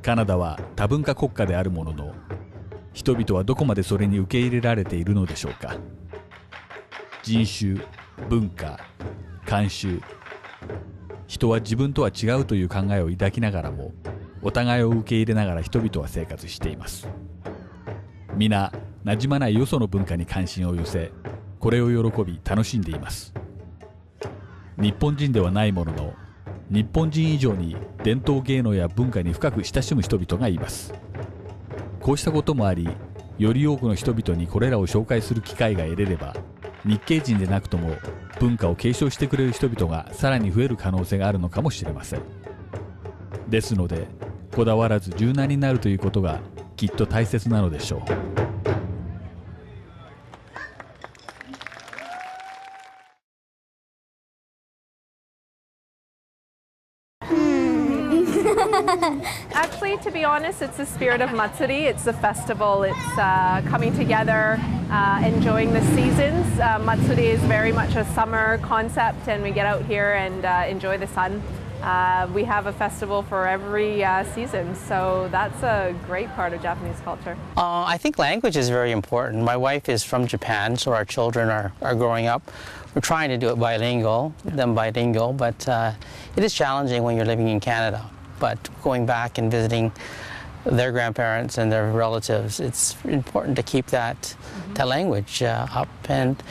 カナダは多文化国家であるものの、人々はどこまでそれに受け入れられているのでしょうか。人種、文化、慣習、人は自分とは違うという考えを抱きながらも、お互いを受け入れながら人々は生活しています。皆、馴染まないよその文化に関心を寄せ、これを喜び楽しんでいます。日本人ではないものの、日本人以上に伝統芸能や文化に深く親しむ人々がいます。こうしたこともあり、より多くの人々にこれらを紹介する機会が得れれば、日系人でなくとも文化を継承してくれる人々がさらに増える可能性があるのかもしれません。ですので、こだわらず柔軟になるということがきっと大切なのでしょう。Actually, to be honest, it's the spirit of Matsuri. It's the festival. It's coming together, enjoying the seasons. Matsuri is very much a summer concept, and we get out here and enjoy the sun. We have a festival for every season, so that's a great part of Japanese culture. I think language is very important. My wife is from Japan, so our children are growing up. We're trying to do it bilingual, but it is challenging when you're living in Canada. But going back and visiting their grandparents and their relatives, it's important to keep that language up. And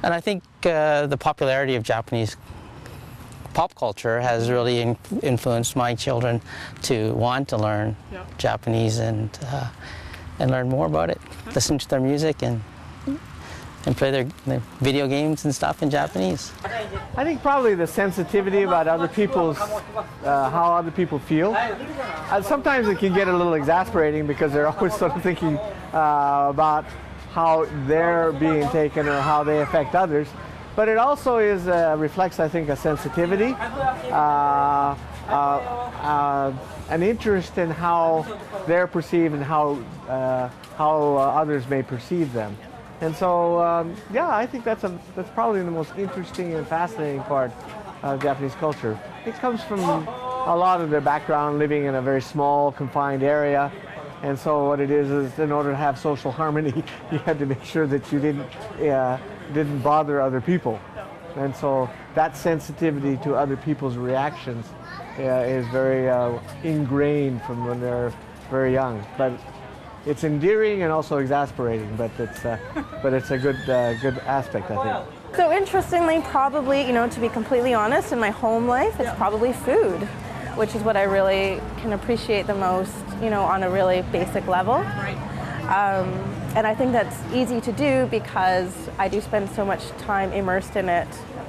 I think the popularity of Japanese pop culture has really influenced my children to want to learn Japanese and learn more about it, listen to their music and play their video games and stuff in Japanese. I think probably the sensitivity about other people's, how other people feel. Sometimes it can get a little exasperating because they're always sort of thinking about how they're being taken or how they affect others. But it also reflects, I think, a sensitivity, an interest in how they're perceived and how others may perceive them. And so, yeah, I think that's probably the most interesting and fascinating part of Japanese culture. It comes from a lot of their background living in a very small, confined area. And so what it is in order to have social harmony, you had to make sure that you didn't bother other people. And so that sensitivity to other people's reactions is very ingrained from when they're very young. But it's endearing and also exasperating, but it's a good aspect, I think. So interestingly, probably, to be completely honest, in my home life, it's probably food, which is what I really can appreciate the most, on a really basic level. And I think that's easy to do because I do spend so much time immersed in it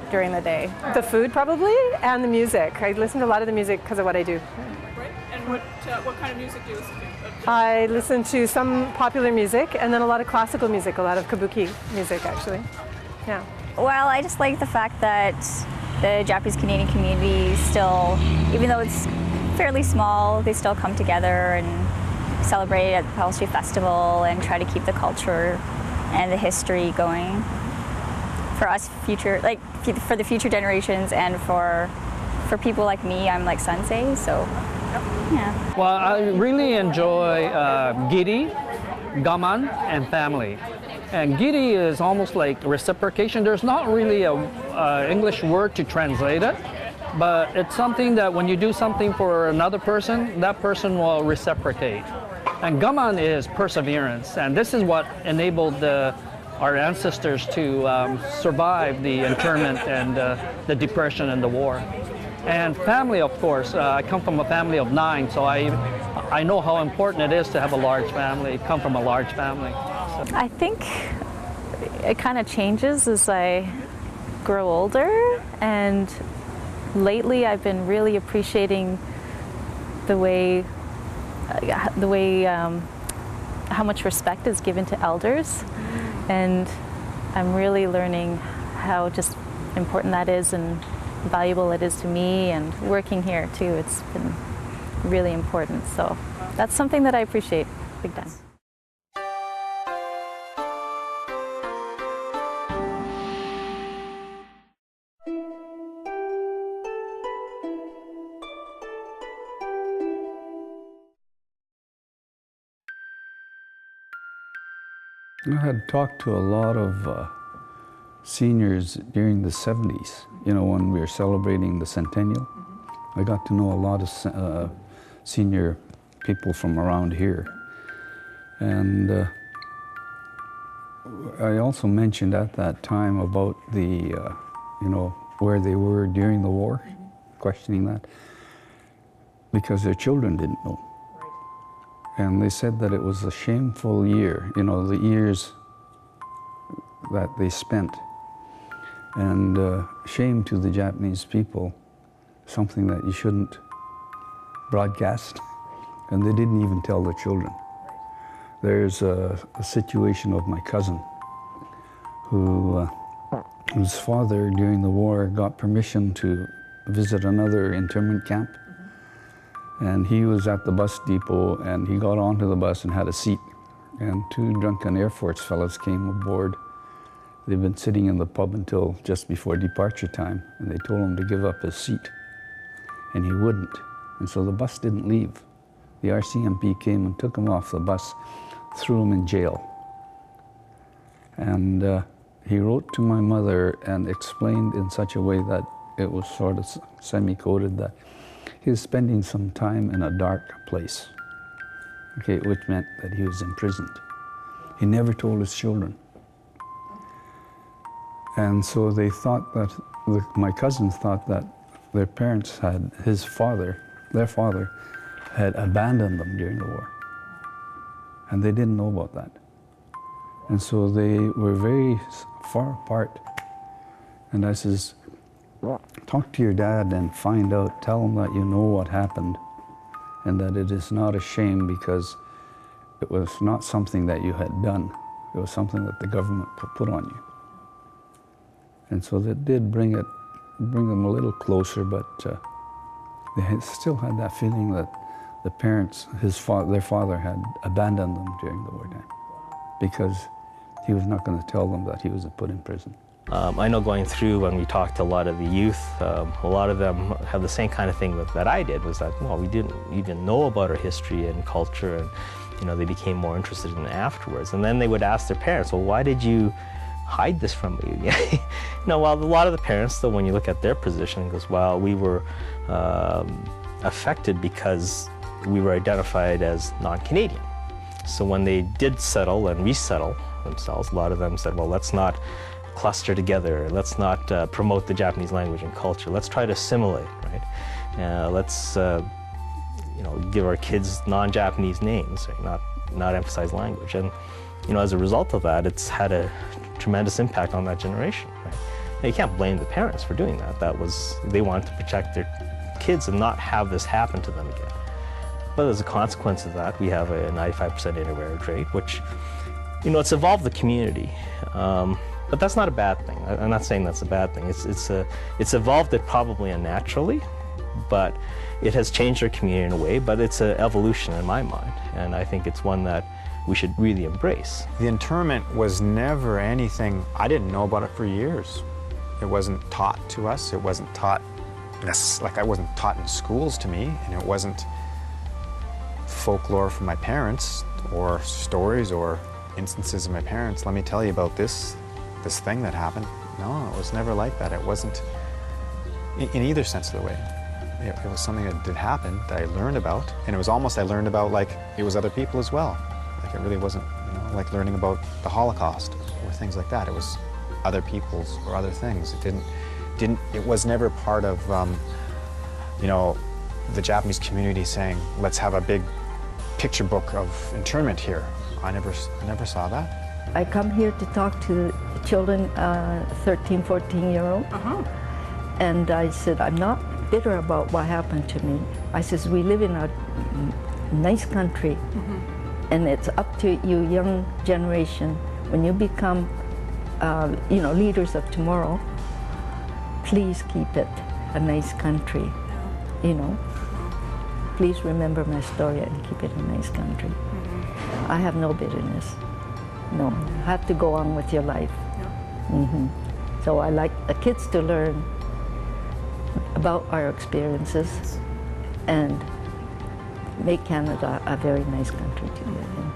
during the day. The food probably, and the music. I listen to a lot of the music because of what I do. Right. And what kind of music do you listen to? I listen to some popular music and then a lot of classical music, a lot of kabuki music actually. Yeah. Well, I just like the fact that the Japanese Canadian community still, even though it's fairly small, they still come together and celebrate at the Palo Street Festival and try to keep the culture and the history going for us for the future generations and for people like me. I'm like sensei, so yeah. Well, I really enjoy giri, gaman, and family. And giri is almost like reciprocation. There's not really a English word to translate it, but it's something that when you do something for another person, that person will reciprocate. And gaman is perseverance, and this is what enabled our ancestors to survive the internment and the depression and the war. And family, of course, I come from a family of 9, so I know how important it is to have a large family, come from a large family. So. I think it kind of changes as I grow older, and lately I've been really appreciating the way how much respect is given to elders, and I'm really learning how just important that is and valuable it is to me, and working here too, it's been really important. So that's something that I appreciate big time. I had talked to a lot of seniors during the 70s, you know, when we were celebrating the centennial. I got to know a lot of senior people from around here. And I also mentioned at that time about the, you know, where they were during the war, questioning that, because their children didn't know. And they said that it was a shameful year, you know, the years that they spent. And shame to the Japanese people, something that you shouldn't broadcast. And they didn't even tell their children. There's a situation of my cousin whose father during the war got permission to visit another internment camp. And he was at the bus depot and he got onto the bus and had a seat. And two drunken Air Force fellows came aboard. They'd been sitting in the pub until just before departure time, and they told him to give up his seat. And he wouldn't. And so the bus didn't leave. The RCMP came and took him off the bus, threw him in jail. And he wrote to my mother and explained in such a way that it was sort of semi-coded that he was spending some time in a dark place, okay, which meant that he was imprisoned. He never told his children. And so they thought that, my cousins thought that their parents had, their father, had abandoned them during the war. And they didn't know about that. And so they were very far apart. And I says, talk to your dad and find out, tell him that you know what happened and that it is not a shame because it was not something that you had done. It was something that the government put on you. And so that did bring them a little closer, but they still had that feeling that the parents, their father had abandoned them during the wartime because he was not going to tell them that he was put in prison. I know going through when we talked to a lot of the youth, a lot of them have the same kind of thing that I did, was that, well, we didn't even know about our history and culture, and you know, they became more interested in it afterwards. And then they would ask their parents, well, why did you hide this from me? You know, well, a lot of the parents, though, when you look at their position, goes, well, we were affected because we were identified as non-Canadian. So when they did settle and resettle themselves, a lot of them said, well, let's not cluster together, let's not promote the Japanese language and culture, let's try to assimilate, right? Let's you know, give our kids non-Japanese names, right? not emphasize language. And you know, as a result of that, it's had a tremendous impact on that generation, right? Now, you can't blame the parents for doing that. They wanted to protect their kids and not have this happen to them again. But as a consequence of that, we have a 95% intermarriage rate, which, you know, it's evolved the community. But that's not a bad thing. I'm not saying that's a bad thing. It's evolved it probably unnaturally, but it has changed our community in a way, but it's an evolution in my mind. And I think it's one that we should really embrace. The internment was never anything, I didn't know about it for years. It wasn't taught to us. It wasn't taught, like I wasn't taught in schools to me, and it wasn't folklore from my parents or stories or instances of my parents. Let me tell you about this thing that happened. No, it was never like that. It wasn't in either sense of the way. It was something that did happen that I learned about, and it was almost I learned about like it was other people as well. Like it really wasn't, you know, like learning about the Holocaust or things like that. It was other people's or other things. It was never part of, you know, the Japanese community saying, let's have a big picture book of internment here. I never saw that. I come here to talk to children, 13, 14-year-old. And I said, I'm not bitter about what happened to me. I says, we live in a nice country. And it's up to you, young generation, when you become, you know, leaders of tomorrow, please keep it a nice country, you know. Please remember my story and keep it a nice country. I have no bitterness. No, you have to go on with your life. So I like the kids to learn about our experiences and make Canada a very nice country to live in.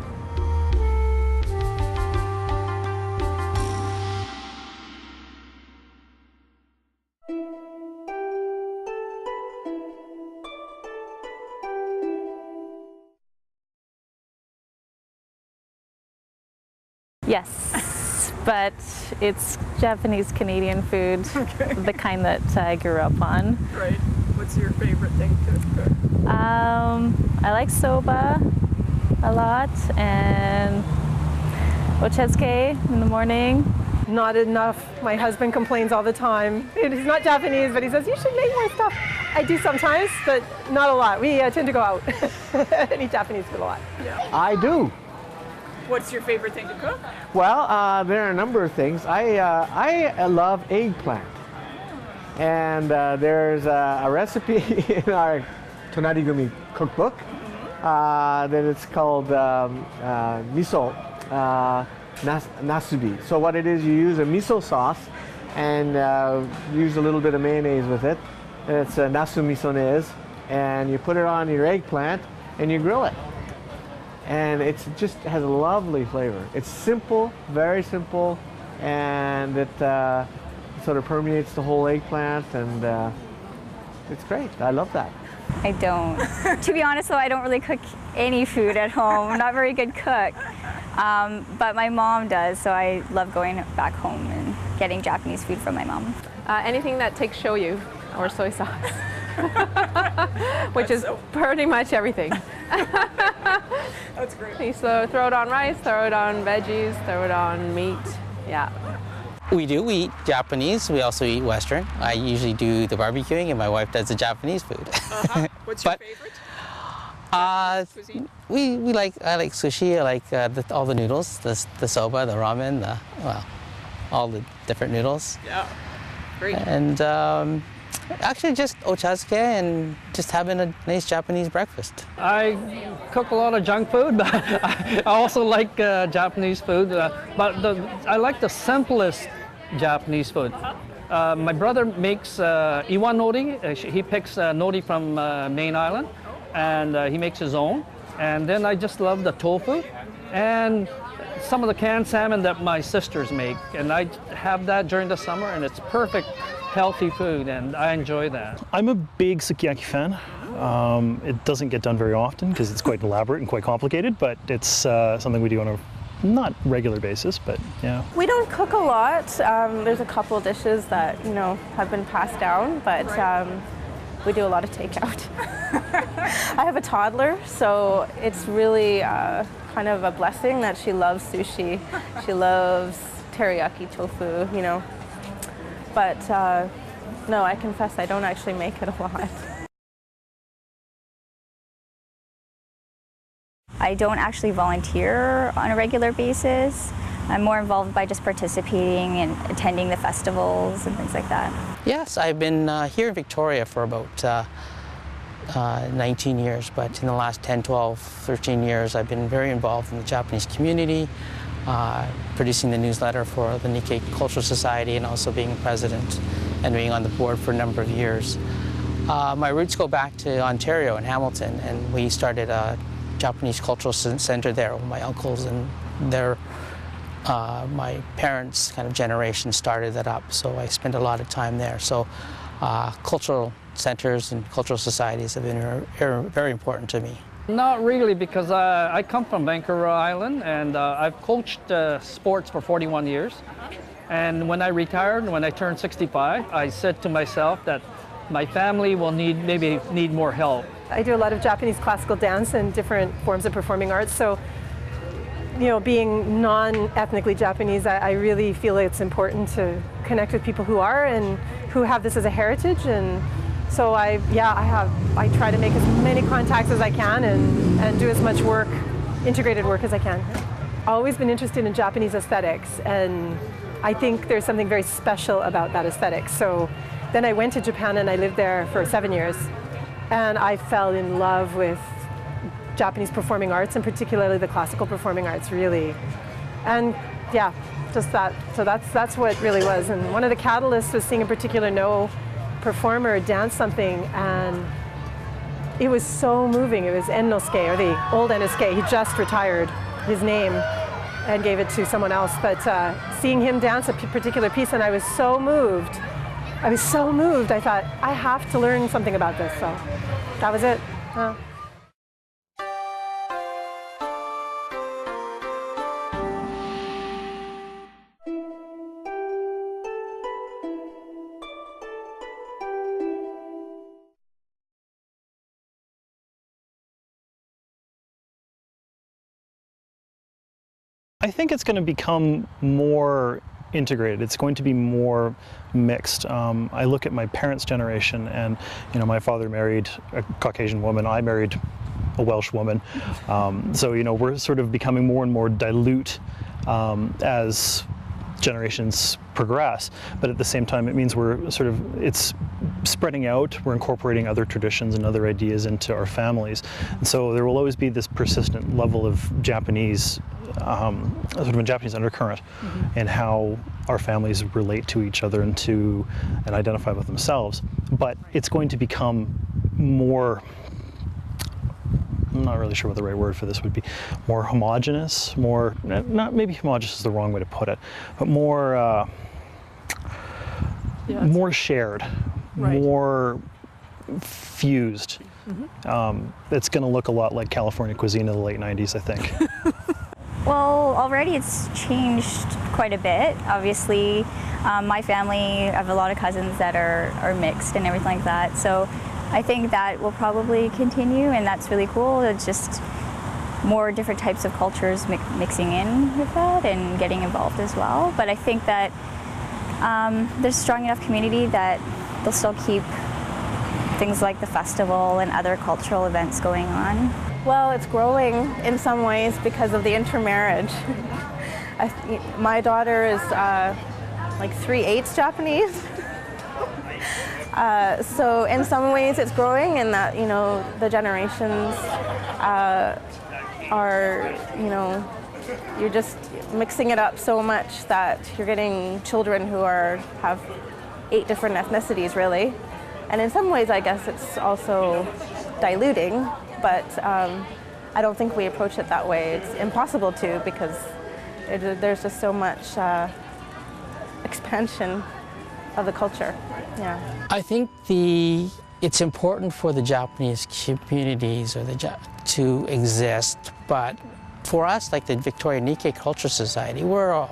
Yes, but it's Japanese Canadian food, the kind that I grew up on. Right. What's your favorite thing to cook? I like soba a lot and ochazuke in the morning. Not enough. My husband complains all the time. He's not Japanese, but he says, you should make more stuff. I do sometimes, but not a lot. We tend to go out and eat Japanese food a lot. Yeah. I do. What's your favorite thing to cook? Well, there are a number of things. I love eggplant. And there's a recipe in our Tonarigumi cookbook that it's called miso nasubi. So what it is, you use a miso sauce and use a little bit of mayonnaise with it. And it's nasu misonaise. And you put it on your eggplant and you grill it. And it just has a lovely flavor. It's simple, very simple, and it sort of permeates the whole eggplant, and it's great. I love that. I don't. To be honest though, I don't really cook any food at home. I'm not a very good cook. But my mom does, so I love going back home and getting Japanese food from my mom. Anything that takes shoyu or soy sauce, which is pretty much everything. That's great. You throw it on rice, throw it on veggies, throw it on meat. Yeah. We eat Japanese. We also eat Western. I usually do the barbecuing, and my wife does the Japanese food. What's your favorite? Cuisine? I like sushi. I like all the noodles, the soba, the ramen, all the different noodles. Yeah, great. And actually just ochazuke and just having a nice Japanese breakfast. I cook a lot of junk food, but I also like Japanese food. But I like the simplest Japanese food. My brother makes iwa nori. He picks nori from Main Island, and he makes his own. And then I just love the tofu and some of the canned salmon that my sisters make. And I have that during the summer, and it's perfect, healthy food, and I enjoy that. I'm a big sukiyaki fan. It doesn't get done very often because it's quite elaborate and quite complicated, but it's something we do on a not regular basis, but yeah. We don't cook a lot. There's a couple dishes that, have been passed down, but we do a lot of takeout. I have a toddler, so it's really kind of a blessing that she loves sushi. She loves teriyaki tofu, But no, I confess I don't actually make it a lot. I don't actually volunteer on a regular basis. I'm more involved by just participating and attending the festivals and things like that. Yes, I've been here in Victoria for about 19 years, but in the last 10, 12, 13 years I've been very involved in the Japanese community, producing the newsletter for the Nikkei Cultural Society, and also being president and being on the board for a number of years. My roots go back to Ontario and Hamilton, and we started a Japanese cultural center there. My uncles and my parents' kind of generation started that up, so I spent a lot of time there. So cultural centers and cultural societies have been very important to me. Not really, because I come from Vancouver Island, and I've coached sports for 41 years. And when I retired, when I turned 65, I said to myself that my family will maybe need more help. I do a lot of Japanese classical dance and different forms of performing arts, so being non-ethnically Japanese, I really feel it's important to connect with people who are and who have this as a heritage. And so I try to make as many contacts as I can and do as much work, integrated work as I can. I've always been interested in Japanese aesthetics, and I think there's something very special about that aesthetic. So then I went to Japan and I lived there for 7 years, and I fell in love with Japanese performing arts, and particularly the classical performing arts, really. And yeah, just that. So that's what it really was. And one of the catalysts was seeing a particular performer dance something, and it was so moving. It was Ennosuke, or the old Ennosuke. He just retired his name and gave it to someone else. But seeing him dance a particular piece, and I was so moved I was so moved. I thought, I have to learn something about this. So that was it. I think it's going to become more integrated. It's going to be more mixed. I look at my parents' generation, and my father married a Caucasian woman. I married a Welsh woman. So we're sort of becoming more and more dilute as generations progress. But at the same time, it means it's spreading out. We're incorporating other traditions and other ideas into our families. And so there will always be this persistent level of Japanese, sort of a Japanese undercurrent in how our families relate to each other and identify with themselves. But it's going to become more, I'm not really sure what the right word for this would be, more homogenous, not maybe homogenous is the wrong way to put it, but more more shared, more fused. It's going to look a lot like California cuisine in the late 90s, I think. Well, already it's changed quite a bit. Obviously, my family, I have a lot of cousins that are mixed and everything like that. So I think that will probably continue, and that's really cool. It's just more different types of cultures mixing in with that and getting involved as well. But I think that there's a strong enough community that they'll still keep things like the festival and other cultural events going on. Well, it's growing in some ways because of the intermarriage. My daughter is like 3/8 Japanese. So in some ways it's growing in that, the generations are, you're just mixing it up so much that you're getting children who have 8 different ethnicities, really. And in some ways, I guess it's also diluting, but I don't think we approach it that way. It's impossible to, because there's just so much expansion of the culture. Yeah. I think it's important for the Japanese communities to exist, but for us, like the Victoria Nikkei Culture Society, we're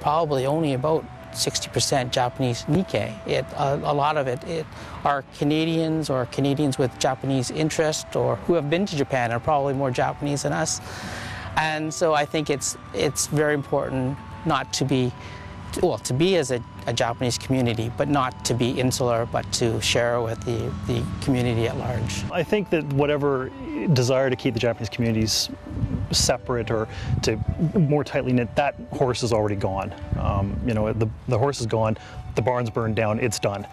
probably only about 60% Japanese Nikkei. A lot of it are Canadians or Canadians with Japanese interest or who have been to Japan are probably more Japanese than us. And so I think it's very important not to be, to be as a Japanese community, but not to be insular, but to share with the community at large. I think that whatever desire to keep the Japanese communities separate or to more tightly knit, that horse is already gone. The horse is gone, the barn's burned down, it's done.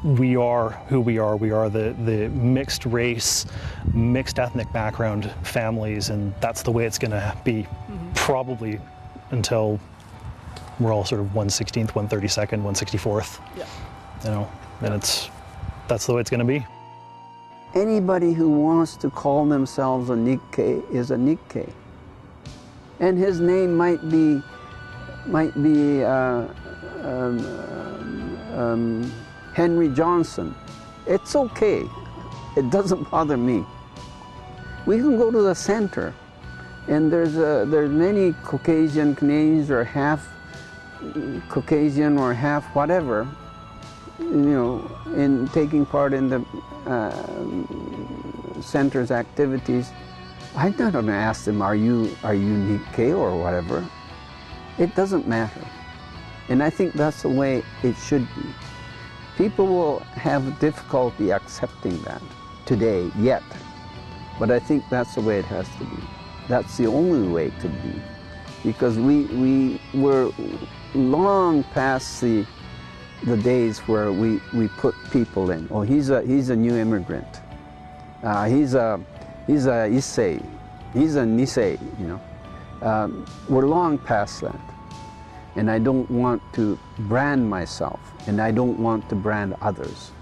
We are who we are. We are the mixed race, mixed ethnic background families, and that's the way it's going to be probably until we're all sort of 1/16th, 1/32nd, 1/64th. Yeah. And that's the way it's going to be. Anybody who wants to call themselves a Nikkei is a Nikkei. And his name might be Henry Johnson. It's okay. It doesn't bother me. We can go to the center, and there's many Caucasian Canadians or half Caucasian or half whatever, in taking part in the center's activities. I'm not going to ask them, are you Nikkei or whatever. It doesn't matter. And I think that's the way it should be. People will have difficulty accepting that today, yet. But I think that's the way it has to be. That's the only way it could be. Because we were long past the days where we put people in. Oh, he's a new immigrant. He's a Issei. He's a Nisei, We're long past that. And I don't want to brand myself, and I don't want to brand others.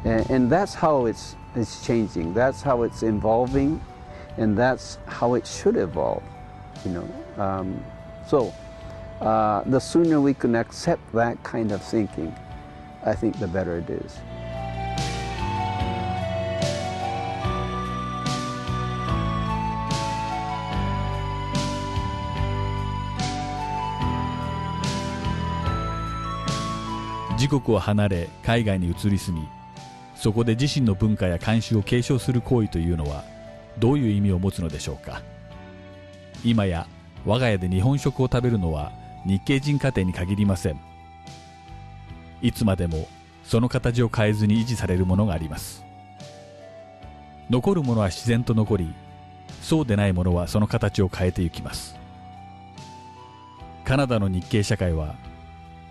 And that's how it's changing. That's how it's evolving, and that's how it should evolve. So the sooner we can accept that kind of thinking, I think the better it is.「自国を離れ海外に移り住み、そこで自身の文化や慣習を継承する行為というのはどういう意味を持つのでしょうか。今や我が家で日本食を食べるのは日系人家庭に限りません。いつまでもその形を変えずに維持されるものがあります。残るものは自然と残り、そうでないものはその形を変えていきます。カナダの日系社会は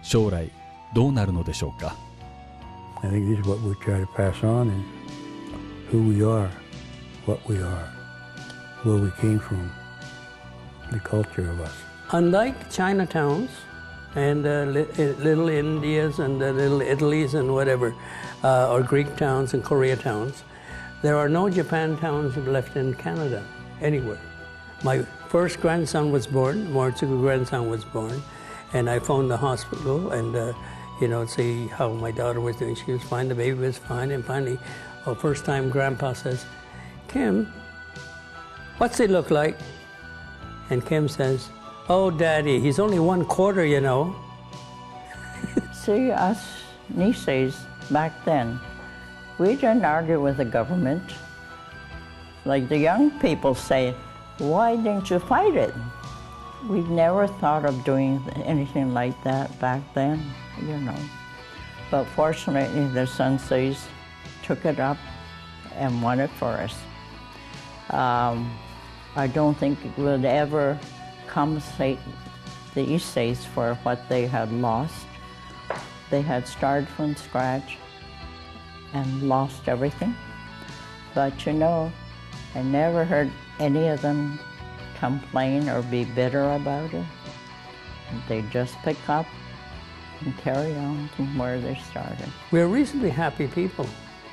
将来どうなるのでしょうか。I think this is what we try to pass on, and who we are, what we are, where we came from, the culture of us. Unlike Chinatowns and little Indias and little Italies and whatever, or Greek towns and Koreatowns, there are no Japan towns left in Canada anywhere. My first grandson was born, Mortsugu grandson was born, and I phoned the hospital and see how my daughter was doing. She was fine, the baby was fine, and finally, first time Grandpa says, "Kim, what's he look like?" And Kim says, "Oh, Daddy, he's only 1/4, you know." See, us Niseis back then, we didn't argue with the government. Like the young people say, "Why didn't you fight it?" We never thought of doing anything like that back then, you know. But fortunately, the senseis took it up and won it for us. I don't think it would ever compensate the Iseis for what they had lost. They had started from scratch and lost everything. But I never heard any of them complain or be bitter about it. They just pick up and carry on from where they started. We're reasonably happy people,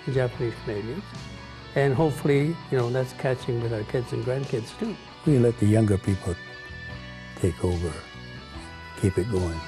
the Japanese Canadians, and hopefully, that's catching with our kids and grandkids too. We let the younger people take over, keep it going.